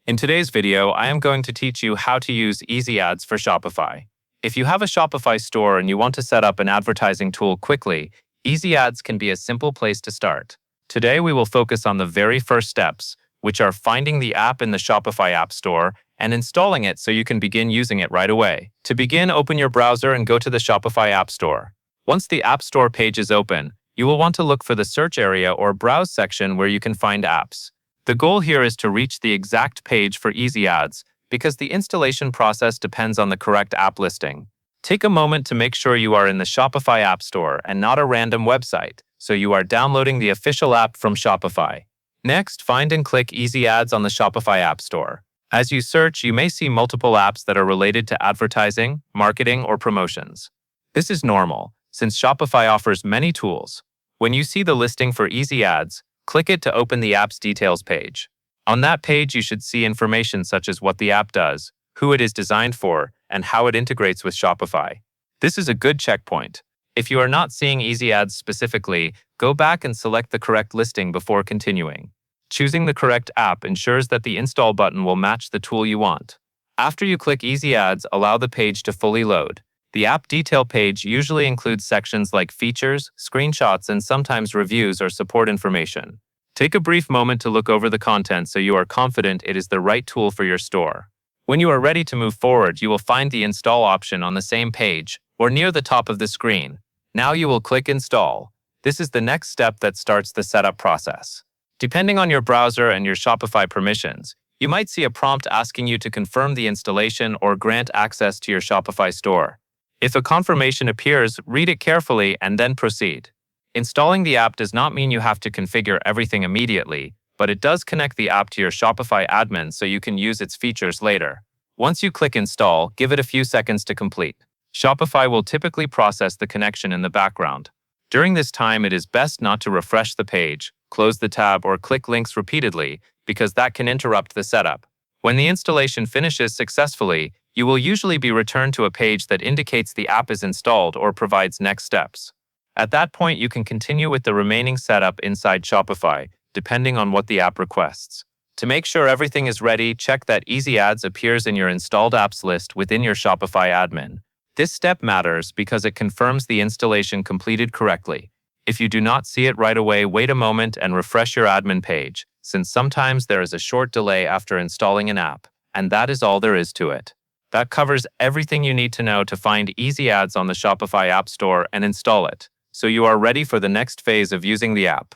In today's video, I am going to teach you how to use Easy Ads for Shopify. If you have a Shopify store and you want to set up an advertising tool quickly, Easy Ads can be a simple place to start. Today, we will focus on the very first steps, which are finding the app in the Shopify App Store and installing it so you can begin using it right away. To begin, open your browser and go to the Shopify App Store. Once the App Store page is open, you will want to look for the search area or browse section where you can find apps. The goal here is to reach the exact page for Easy Ads because the installation process depends on the correct app listing. Take a moment to make sure you are in the Shopify App Store and not a random website, so you are downloading the official app from Shopify. Next, find and click Easy Ads on the Shopify App Store. As you search, you may see multiple apps that are related to advertising, marketing, or promotions. This is normal, since Shopify offers many tools. When you see the listing for Easy Ads, click it to open the app's details page. On that page, you should see information such as what the app does, who it is designed for, and how it integrates with Shopify. This is a good checkpoint. If you are not seeing Easy Ads specifically, go back and select the correct listing before continuing. Choosing the correct app ensures that the install button will match the tool you want. After you click Easy Ads, allow the page to fully load. The app detail page usually includes sections like features, screenshots, and sometimes reviews or support information. Take a brief moment to look over the content so you are confident it is the right tool for your store. When you are ready to move forward, you will find the install option on the same page or near the top of the screen. Now you will click Install. This is the next step that starts the setup process. Depending on your browser and your Shopify permissions, you might see a prompt asking you to confirm the installation or grant access to your Shopify store. If a confirmation appears, read it carefully and then proceed. Installing the app does not mean you have to configure everything immediately, but it does connect the app to your Shopify admin so you can use its features later. Once you click Install, give it a few seconds to complete. Shopify will typically process the connection in the background. During this time, it is best not to refresh the page, close the tab, or click links repeatedly because that can interrupt the setup. When the installation finishes successfully, you will usually be returned to a page that indicates the app is installed or provides next steps. At that point, you can continue with the remaining setup inside Shopify, depending on what the app requests. To make sure everything is ready, check that Easy Ads appears in your installed apps list within your Shopify admin. This step matters because it confirms the installation completed correctly. If you do not see it right away, wait a moment and refresh your admin page, since sometimes there is a short delay after installing an app, and that is all there is to it. That covers everything you need to know to find Easy Ads on the Shopify App Store and install it, so you are ready for the next phase of using the app.